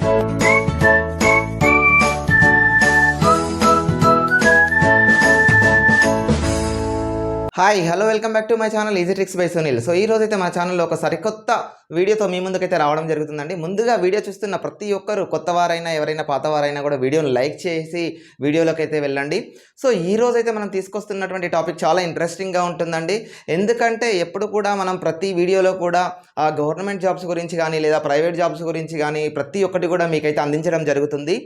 Hi hello welcome back to my channel easy tricks by Sunil. So ఈ రోజైతే మన ఛానల్లో ఒక సరికొత్త వీడియోతో మీ ముందుకైతే రావడం జరుగుతుందండి. ముందుగా వీడియో చూస్తున్న ప్రతి ఒక్కరు కొత్త వారైనా ఎవరైనా పాతవారైనా కూడా వీడియోని లైక్ చేసి వీడియోలోకి అయితే వెళ్ళండి. సో ఈ రోజైతే మనం తీసుకొస్తున్నటువంటి టాపిక్ చాలా ఇంట్రెస్టింగ్గా ఉంటుందండి. ఎందుకంటే ఎప్పుడు కూడా మనం ప్రతి వీడియోలో కూడా గవర్నమెంట్ జాబ్స్ గురించి కానీ లేదా ప్రైవేట్ జాబ్స్ గురించి కానీ ప్రతి ఒక్కటి కూడా మీకైతే అందించడం జరుగుతుంది.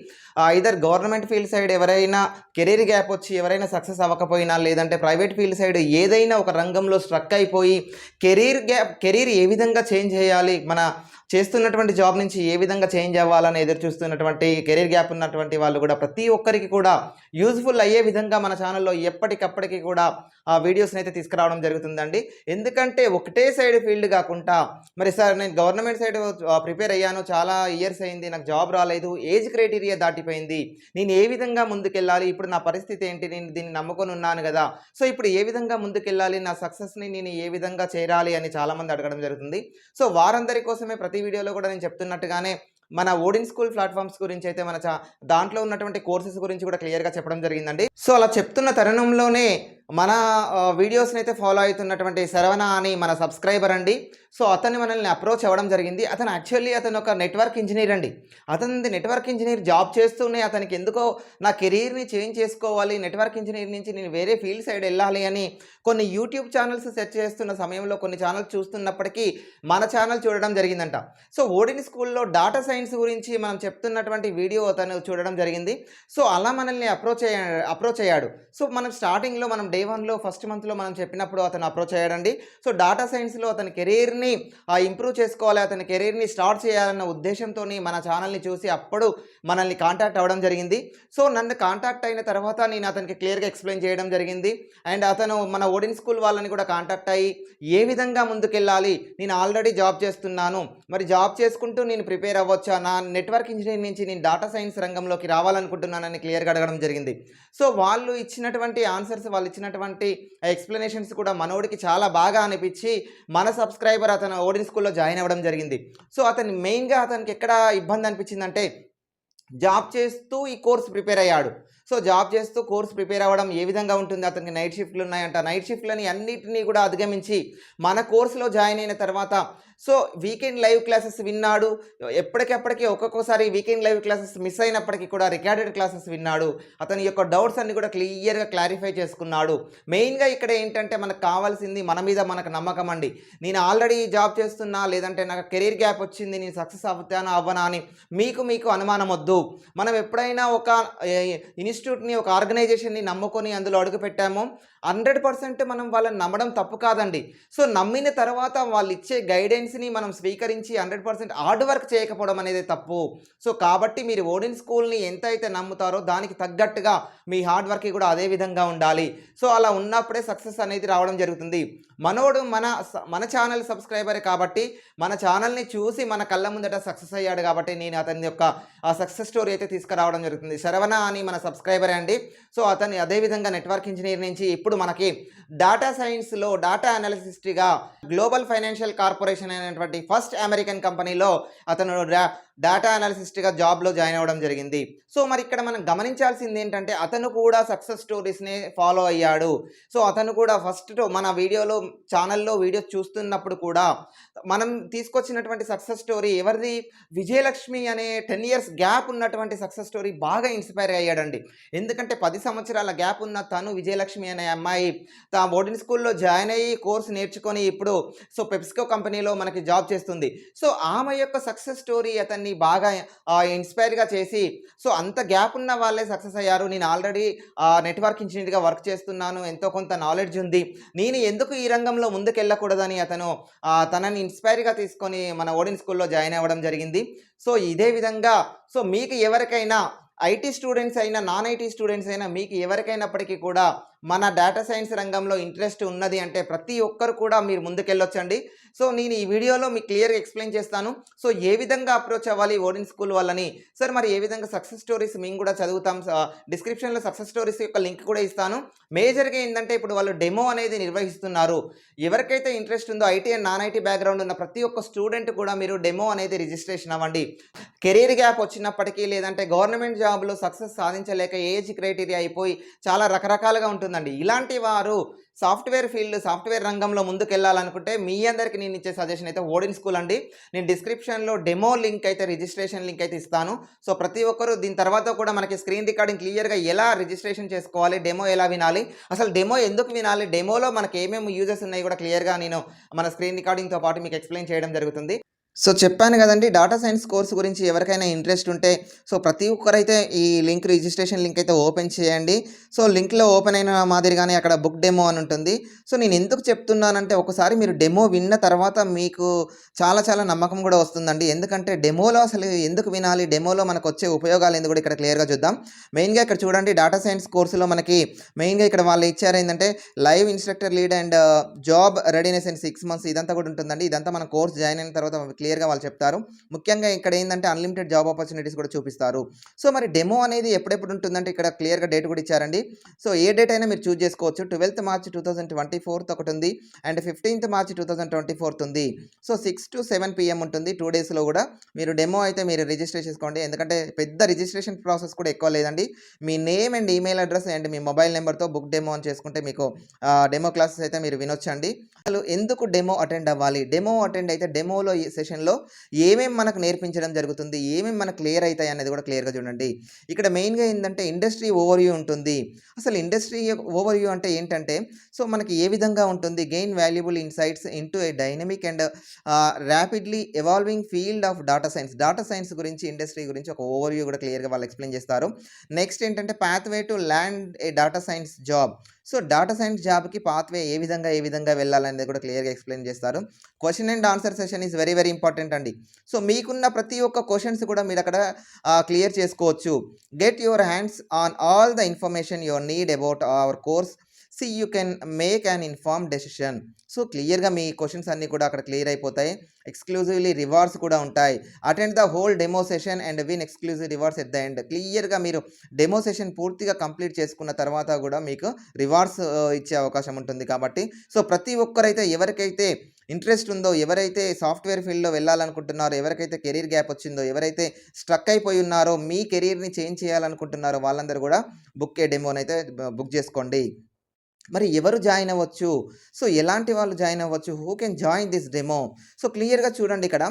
ఇదర్ గవర్నమెంట్ ఫీల్డ్ సైడ్ ఎవరైనా కెరీర్ గ్యాప్ వచ్చి ఎవరైనా సక్సెస్ అవ్వకపోయినా, లేదంటే ప్రైవేట్ ఫీల్డ్ సైడ్ ఏదైనా ఒక రంగంలో స్ట్రక్ అయిపోయి కెరీర్ ఏ విధంగా చేంజ్ చేయాలి, మన చేస్తున్నటువంటి జాబ్ నుంచి ఏ విధంగా చేంజ్ అవ్వాలని ఎదురు చూస్తున్నటువంటి కెరీర్ గ్యాప్ ఉన్నటువంటి వాళ్ళు కూడా ప్రతి ఒక్కరికి కూడా యూజ్ఫుల్ అయ్యే విధంగా మన ఛానల్లో ఎప్పటికప్పటికి కూడా ఆ వీడియోస్ని అయితే తీసుకురావడం జరుగుతుందండి. ఎందుకంటే ఒకటే సైడ్ ఫీల్డ్ కాకుండా, మరి సార్ నేను గవర్నమెంట్ సైడ్ ప్రిపేర్ అయ్యాను, చాలా ఇయర్స్ అయింది, నాకు జాబ్ రాలేదు, ఏజ్ క్రైటీరియా దాటిపోయింది, నేను ఏ విధంగా ముందుకెళ్ళాలి, ఇప్పుడు నా పరిస్థితి ఏంటి, నేను దీన్ని నమ్ముకొని ఉన్నాను కదా, సో ఇప్పుడు ఏ విధంగా ముందుకెళ్ళాలి, నా సక్సెస్ని నేను ఏ విధంగా చేరాలి అని చాలామంది అడగడం జరుగుతుంది. సో వారందరి కోసమే ప్రతి వీడియోలో కూడా నేను చెప్తున్నట్టుగానే మన ఓడిన్ స్కూల్ ప్లాట్ఫామ్స్ గురించి అయితే మన దాంట్లో ఉన్నటువంటి కోర్సెస్ గురించి కూడా క్లియర్గా చెప్పడం జరిగిందండి. సో అలా చెప్తున్న తరుణంలోనే మన వీడియోస్ని అయితే ఫాలో అవుతున్నటువంటి శరవణ అని మన సబ్స్క్రైబర్ అండి. సో అతన్ని మనల్ని అప్రోచ్ అవ్వడం జరిగింది. అతను ఒక నెట్వర్క్ ఇంజనీర్ అండి. అతనిది నెట్వర్క్ ఇంజనీర్ జాబ్ చేస్తూనే అతనికి ఎందుకో నా కెరీర్ని చేంజ్ చేసుకోవాలి, నెట్వర్క్ ఇంజనీర్ నుంచి నేను వేరే ఫీల్డ్ సైడ్ వెళ్ళాలి అని కొన్ని యూట్యూబ్ ఛానల్స్ సెర్చ్ చేస్తున్న సమయంలో కొన్ని ఛానల్స్ చూస్తున్నప్పటికీ మన ఛానల్ చూడడం జరిగిందంట. సో ఓడిన్ స్కూల్లో డాటా సైన్స్ గురించి మనం చెప్తున్నటువంటి వీడియో అతను చూడడం జరిగింది. సో అలా మనల్ని అప్రోచ్ అయ్యాడు. సో మనం స్టార్టింగ్లో మనం డే 1లో ఫస్ట్ మంత్లో మనం చెప్పినప్పుడు అతను అప్రోచ్ అయ్యాడండి. సో డాటా సైన్స్లో అతని కెరీర్ని ఇంప్రూవ్ చేసుకోవాలి, అతని కెరీర్ని స్టార్ట్ చేయాలన్న ఉద్దేశంతో మన ఛానల్ని చూసి అప్పుడు మనల్ని కాంటాక్ట్ అవ్వడం జరిగింది. సో నన్ను కాంటాక్ట్ అయిన తర్వాత నేను అతనికి క్లియర్గా ఎక్స్ప్లెయిన్ చేయడం జరిగింది. అండ్ అతను మన ఓడిన్ స్కూల్ వాళ్ళని కూడా కాంటాక్ట్ అయ్యి ఏ విధంగా ముందుకెళ్ళాలి, నేను ఆల్రెడీ జాబ్ చేస్తున్నాను, మరి జాబ్ చేసుకుంటూ నేను ప్రిపేర్ అవ్వచ్చా, నా నెట్వర్క్ ఇంజనీర్ నుంచి నేను డాటా సైన్స్ రంగంలోకి రావాలనుకుంటున్నానని క్లియర్గా అడగడం జరిగింది. సో వాళ్ళు ఇచ్చినటువంటి ఆన్సర్స్, వాళ్ళు ఇచ్చినటువంటి ఎక్స్ప్లెనేషన్స్ కూడా మనోడికి చాలా బాగా అనిపించి మన సబ్స్క్రైబర్ అతను ఓడిన్ స్కూల్లో జాయిన్ అవ్వడం జరిగింది. సో అతనికి ఎక్కడ ఇబ్బంది అనిపించిందంటే జాబ్ చేస్తూ ఈ కోర్స్ ప్రిపేర్ అయ్యాడు. సో జాబ్ చేస్తూ కోర్స్ ప్రిపేర్ అవ్వడం ఏ విధంగా ఉంటుంది, అతనికి నైట్ షిఫ్ట్లు ఉన్నాయంట, నైట్ షిఫ్ట్లని అన్నిటినీ కూడా అధిగమించి మన కోర్సులో జాయిన్ అయిన తర్వాత సో వీకెండ్ లైవ్ క్లాసెస్ విన్నాడు. ఎప్పటికప్పటికీ ఒక్కొక్కసారి వీకెండ్ లైవ్ క్లాసెస్ మిస్ అయినప్పటికీ కూడా రికార్డెడ్ క్లాసెస్ విన్నాడు. అతని యొక్క డౌట్స్ అన్ని కూడా క్లియర్గా క్లారిఫై చేసుకున్నాడు. మెయిన్గా ఇక్కడ ఏంటంటే మనకు కావాల్సింది మన మీద మనకు నమ్మకం అండి. నేను ఆల్రెడీ జాబ్ చేస్తున్నా, లేదంటే నాకు కెరీర్ గ్యాప్ వచ్చింది, నేను సక్సెస్ అవుతానా అవ్వనా అని మీకు అనుమానం వద్దు. మనం ఎప్పుడైనా ఒక ఇన్స్టిట్యూట్ని, ఒక ఆర్గనైజేషన్ని నమ్ముకొని అందులో అడుగు పెట్టామో 100% మనం వాళ్ళని నమ్మడం తప్పు కాదండి. సో నమ్మిన తర్వాత వాళ్ళు ఇచ్చే గైడెన్స్ని మనం స్వీకరించి 100% హార్డ్ వర్క్ చేయకపోవడం అనేది తప్పు. సో కాబట్టి మీరు ఓడిన్ స్కూల్ని ఎంత అయితే నమ్ముతారో దానికి తగ్గట్టుగా మీ హార్డ్ వర్క్ కూడా అదే విధంగా ఉండాలి. సో అలా ఉన్నప్పుడే సక్సెస్ అనేది రావడం జరుగుతుంది. మనోడు మన ఛానల్ సబ్స్క్రైబరే కాబట్టి మన ఛానల్ని చూసి మన కళ్ళ ముందట సక్సెస్ అయ్యాడు కాబట్టి నేను అతని యొక్క సక్సెస్ స్టోరీ అయితే తీసుకురావడం జరుగుతుంది. శరవణ అని మన సబ్స్క్రైబరే అండి. సో అతన్ని అదేవిధంగా నెట్వర్క్ ఇంజనీర్ నుంచి ఇప్పుడు మనకి డాటా సైన్స్లో డాటా అనాలిసిస్ట్గా గ్లోబల్ ఫైనాన్షియల్ కార్పొరేషన్ అనేటువంటి ఫస్ట్ అమెరికన్ కంపెనీలో అతను డాటా అనాలిసిస్ట్గా జాబ్లో జాయిన్ అవ్వడం జరిగింది. సో మరి ఇక్కడ మనం గమనించాల్సింది ఏంటంటే అతను కూడా సక్సెస్ స్టోరీస్ని ఫాలో అయ్యాడు. సో అతను కూడా ఫస్ట్ మన ఛానల్లో వీడియోస్ చూస్తున్నప్పుడు కూడా మనం తీసుకొచ్చినటువంటి సక్సెస్ స్టోరీ ఎవరిది, విజయలక్ష్మి అనే 10 years గ్యాప్ ఉన్నటువంటి సక్సెస్ స్టోరీ బాగా ఇన్స్పైర్ అయ్యాడండి. ఎందుకంటే 10 సంవత్సరాల గ్యాప్ ఉన్న తను విజయలక్ష్మి అనే అమ్మాయి ఓడిన్ స్కూల్లో జాయిన్ అయ్యి కోర్స్ నేర్చుకొని ఇప్పుడు సో పెప్సికో కంపెనీలో మనకి జాబ్ చేస్తుంది. సో ఆమె యొక్క సక్సెస్ స్టోరీ అతన్ని బాగా ఇన్స్పైర్గా చేసి సో అంత గ్యాప్ ఉన్న వాళ్ళే సక్సెస్ అయ్యారు, నేను ఆల్రెడీ నెట్వర్క్ ఇంజనీర్గా వర్క్ చేస్తున్నాను, ఎంతో కొంత నాలెడ్జ్ ఉంది, నేను ఎందుకు ఈ రంగంలో ముందుకెళ్ళకూడదని అతను తనని ఇన్స్పైర్గా తీసుకొని మన ఓడిన్ స్కూల్లో జాయిన్ అవ్వడం జరిగింది. సో ఇదే విధంగా సో మీకు ఎవరికైనా ఐటీ స్టూడెంట్స్ అయినా నాన్ ఐటీ స్టూడెంట్స్ అయినా మీకు ఎవరికైనప్పటికీ కూడా మన డేటా సైన్స్ రంగంలో ఇంట్రెస్ట్ ఉన్నది అంటే ప్రతి ఒక్కరు కూడా మీరు ముందుకెళ్ళొచ్చండి. సో నేను ఈ వీడియోలో మీకు క్లియర్‌గా ఎక్స్‌ప్లెయిన్ చేస్తాను. సో ఏ విధంగా అప్రోచ్ అవ్వాలి ఓడిన్ స్కూల్ వాళ్ళని. సార్ మరి ఏ విధంగా సక్సెస్ స్టోరీస్ మేము కూడా చదువుతాం. డిస్క్రిప్షన్‌లో సక్సెస్ స్టోరీస్ యొక్క లింక్ కూడా ఇస్తాను. మేజర్‌గా ఏందంటే ఇప్పుడు వాళ్ళు డెమో అనేది నిర్వహిస్తున్నారు. ఎవరికైతే ఇంట్రెస్ట్ ఉందో IT and non IT background ఉన్న ప్రతి ఒక్క స్టూడెంట్ కూడా మీరు డెమో అనేది రిజిస్ట్రేషన్ అవ్వండి. కెరీర్ గ్యాప్ వచ్చినప్పటికీ లేదంటే గవర్నమెంట్ జాబ్‌లో సక్సెస్ సాధించలేక ఏజ్ క్రైటీరియా అయిపోయి చాలా రకరకాలుగా ఉంటుందండి. ఇలాంటి వారు సాఫ్ట్‌వేర్ రంగంలో ముందుకెళ్ళాలనుకుంటే మీ అందరికి నేను ఇచ్చే సజెషన్ అయితే ఓడిన్ స్కూల్ అండి. నేను డిస్క్రిప్షన్‌లో డెమో లింక్ అయితే రిజిస్ట్రేషన్ లింక్ అయితే ఇస్తాను. సో ప్రతి ఒక్కరు దీని తర్వాత కూడా మనకి స్క్రీన్ రికార్డింగ్ క్లియర్‌గా ఎలా రిజిస్ట్రేషన్ చేసుకోవాలి, డెమో ఎలా వినాలి, అసలు డెమో ఎందుకు వినాలి, డెమోలో మనకి ఏమేమి యూజెస్ ఉన్నాయి కూడా క్లియర్‌గా నేను మన స్క్రీన్ రికార్డింగ్‌తో పాటు మీకు ఎక్స్‌ప్లెయిన్ చేయడం జరుగుతుంది. సో చెప్పాను కదండీ! డాటా సైన్స్ కోర్స్ గురించి ఎవరికైనా ఇంట్రెస్ట్ ఉంటే సో ప్రతి ఒక్కరైతే ఈ రిజిస్ట్రేషన్ లింక్ అయితే ఓపెన్ చేయండి. సో లింక్‌లో ఓపెన్ అయిన మాదిరిగానే అక్కడ బుక్ డెమో అని ఉంటుంది. సో నేను ఎందుకు చెప్తున్నానంటే ఒకసారి మీరు డెమో విన్న తర్వాత మీకు చాలా నమ్మకం కూడా వస్తుందండి. ఎందుకంటే డెమోలో అసలు ఎందుకు వినాలి, డెమోలో మనకొచ్చే ఉపయోగాలు ఏందో కూడా ఇక్కడ క్లియర్‌గా చూద్దాం. మెయిన్‌గా ఇక్కడ చూడండి డాటా సైన్స్ కోర్సులో మనకి మెయిన్‌గా ఇక్కడ వాళ్ళు ఇచ్చారు ఏందంటే live instructor lead and job readiness in 6 months ఇదంతా కూడా ఉంటుందండి. ఇదంతా మనం కోర్స్ జాయిన్ అయిన తర్వాత క్లియర్‌గా వాళ్ళు చెప్తారు. ముఖ్యంగా ఇక్కడ ఏందంటే అన్‌లిమిటెడ్ జాబ్ ఆపర్చునిటీస్ కూడా చూపిస్తారు. సో మరి డెమో అనేది ఎప్పుడెప్పుడు ఉంటుందంటే ఇక్కడ క్లియర్‌గా డేట్ కూడా ఇచ్చారండి. సో ఏ డేట్ అయినా మీరు చూజ్ చేసుకోవచ్చు. 12th మార్చ్ 2024 ఒకటి ఉంది అండ్ 15th మార్చ్ 2024 ఉంది. సో 6-7 PM ఉంటుంది. 2 డేస్‌లో కూడా మీరు డెమో అయితే మీరు రిజిస్టర్ చేసుకోండి. ఎందుకంటే పెద్ద రిజిస్ట్రేషన్ ప్రాసెస్ కూడా ఎక్కువ లేదండి. మీ name and email address and మీ మొబైల్ నెంబర్‌తో బుక్ డెమో అని చేసుకుంటే మీకు డెమో క్లాసెస్ అయితే మీరు వినొచ్చండి. అసలు ఎందుకు డెమో అటెండ్ అవ్వాలి? డెమో అటెండ్ అయితే డెమోలో ఈ సెషన్‌లో ఏమేం మనకు నేర్పించడం జరుగుతుంది, ఏమేం మనకు క్లియర్ అయితాయి అనేది కూడా క్లియర్‌గా చూడండి. ఇక్కడ మెయిన్‌గా ఏందంటే ఇండస్ట్రీ ఓవర్‌వ్యూ ఉంటుంది. అసలు ఇండస్ట్రీ ఓవర్‌వ్యూ అంటే ఏంటంటే సో మనకి ఏ విధంగా ఉంటుంది, gain valuable insights into a dynamic and rapidly evolving field of data science గురించి ఇండస్ట్రీ గురించి ఒక ఓవర్‌వ్యూ కూడా క్లియర్‌గా వాళ్ళు ఎక్స్‌ప్లెయిన్ చేస్తారు. నెక్స్ట్ ఏంటంటే pathway to land A data science job. So data science జాబ్‌కి పాత్‌వే ఏ విధంగా వెళ్ళాలనేది కూడా క్లియర్‌గా ఎక్స్‌ప్లెయిన్ చేస్తారు. Question and answer session is very important అండి. సో మీకున్న ప్రతి ఒక్క క్వెషన్స్ కూడా మీరు అక్కడ క్లియర్ చేసుకోవచ్చు. Get your hands on all the information your need about our course. You can make an informed decision. So క్లియర్‌గా మీ క్వెషన్స్ అన్నీ కూడా అక్కడ క్లియర్ అయిపోతాయి. ఎక్స్‌క్లూజివ్‌లీ రివార్డ్స్ కూడా ఉంటాయి. Attend the whole demo session and win exclusive rewards at the end. క్లియర్‌గా మీరు demo session పూర్తిగా కంప్లీట్ చేసుకున్న తర్వాత కూడా మీకు రివార్డ్స్ ఇచ్చే అవకాశం ఉంటుంది కాబట్టి సో ప్రతి ఒక్కరైతే ఎవరికైతే ఇంట్రెస్ట్ ఉందో, ఎవరైతే సాఫ్ట్‌వేర్ ఫీల్డ్‌లో వెళ్ళాలనుకుంటున్నారో, ఎవరికైతే కెరీర్ గ్యాప్ వచ్చిందో, ఎవరైతే స్ట్రక్ అయిపోయి ఉన్నారో, మీ కెరీర్‌ని చేంజ్ చేయాలనుకుంటున్నారో వాళ్ళందరూ కూడా బుక్ ఏ డెమోనైతే బుక్ చేసుకోండి. మరి ఎవరు జాయిన్ అవ్వచ్చు? సో ఎలాంటి వాళ్ళు జాయిన్ అవ్వచ్చు? Who can join this demo? So క్లియర్‌గా చూడండి ఇక్కడ.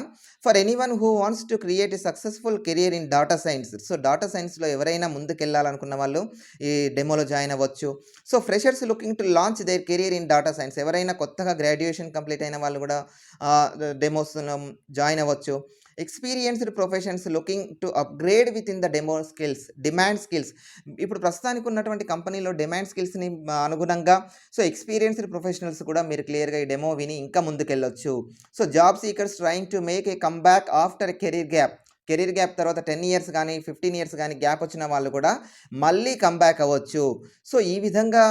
For anyone who wants to create a successful career in data science. So data సైన్స్‌లో ఎవరైనా ముందుకెళ్ళాలనుకున్న వాళ్ళు ఈ డెమోలో జాయిన్ అవ్వచ్చు. So freshers looking to launch their career in data science. ఎవరైనా కొత్తగా గ్రాడ్యుయేషన్ కంప్లీట్ అయిన వాళ్ళు కూడా డెమోస్‌లో జాయిన్ అవ్వచ్చు. Experienced professions looking to upgrade within the demand skills. ఇప్పుడు ప్రస్తుతానికి ఉన్నటువంటి కంపెనీలో డిమాండ్ స్కిల్స్‌ని అనుగుణంగా సో ఎక్స్‌పీరియన్స్‌డ్ ప్రొఫెషనల్స్ కూడా మీరు క్లియర్‌గా ఈ డెమో విని ఇంకా ముందుకెళ్ళొచ్చు. So job seekers trying to make a comeback after career gap తర్వాత 10 ఇయర్స్ గానీ, 15 ఇయర్స్ గానీ గ్యాప్ వచ్చిన వాళ్ళు కూడా మళ్ళీ కమ్‌బ్యాక్ అవ్వచ్చు. సో ఈ విధంగా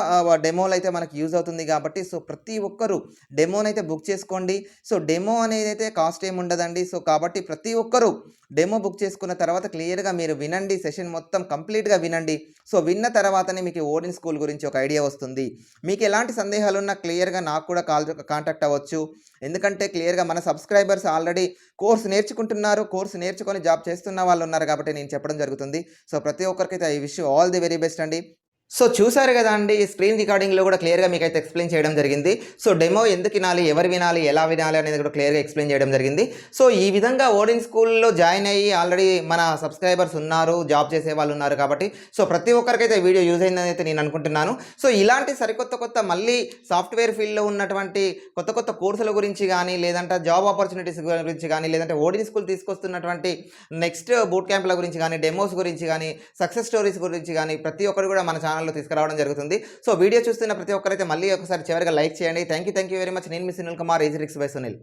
డెమోలు అయితే మనకు యూజ్ అవుతుంది కాబట్టి సో ప్రతి ఒక్కరు డెమోనైతే బుక్ చేసుకోండి. సో డెమో అనేదైతే కాస్ట్ ఏమి ఉండదండి. సో కాబట్టి ప్రతి ఒక్కరు డెమో బుక్ చేసుకున్న తర్వాత క్లియర్‌గా మీరు వినండి. సెషన్ మొత్తం కంప్లీట్‌గా వినండి. సో విన్న తర్వాతనే మీకు ఓడిన్ స్కూల్ గురించి ఒక ఐడియా వస్తుంది. మీకు ఎలాంటి సందేహాలున్నా క్లియర్‌గా నాకు కూడా కాంటాక్ట్ అవ్వచ్చు. ఎందుకంటే క్లియర్‌గా మన సబ్స్క్రైబర్స్ ఆల్రెడీ కోర్స్ నేర్చుకుంటున్నారు. కోర్స్ నేర్చుకొని జాబ్ చేస్తున్న వాళ్ళు ఉన్నారు కాబట్టి నేను చెప్పడం జరుగుతుంది. సో ప్రతి ఒక్కరికైతే I wish you all the very best అండి. సో చూసారు కదా అండి స్క్రీన్ రికార్డింగ్‌లో కూడా క్లియర్‌గా మీకైతే ఎక్స్‌ప్లెయిన్ చేయడం జరిగింది. సో డెమో ఎందుకు వినాలి, ఎవరు వినాలి, ఎలా వినాలి అనేది కూడా క్లియర్‌గా ఎక్స్‌ప్లెయిన్ చేయడం జరిగింది. సో ఈ విధంగా ఓడిన్ స్కూల్‌లో జాయిన్ అయ్యి ఆల్రెడీ మన సబ్స్క్రైబర్స్ ఉన్నారు, జాబ్ చేసే వాళ్ళు ఉన్నారు కాబట్టి సో ప్రతి ఒక్కరికైతే వీడియో యూజ్ అయిందని అయితే నేను అనుకుంటున్నాను. సో ఇలాంటి సరికొత్త మళ్ళీ సాఫ్ట్‌వేర్ ఫీల్డ్‌లో ఉన్నటువంటి కొత్త కోర్సుల గురించి గానీ, లేదంటే జాబ్ ఆపర్చునిటీస్ గురించి గానీ, లేదంటే ఓడిన్ స్కూల్ తీసుకొస్తున్నటువంటి నెక్స్ట్ బూట్ క్యాంప్‌ల గురించి గానీ, డెమోస్ గురించి గానీ, సక్సెస్ స్టోరీస్ గురించి గానీ ప్రతి ఒక్కరు కూడా మన ఛానల్లో తీసుకురావడం జరుగుతుంది. సో వీడియో చూస్తున్న ప్రతి ఒక్కరైతే మళ్ళీ ఒకసారి చివరిగా లైక్ చేయండి. Thank you very much. నేను మీ Sunil Kumar, easy tricks by Sunil.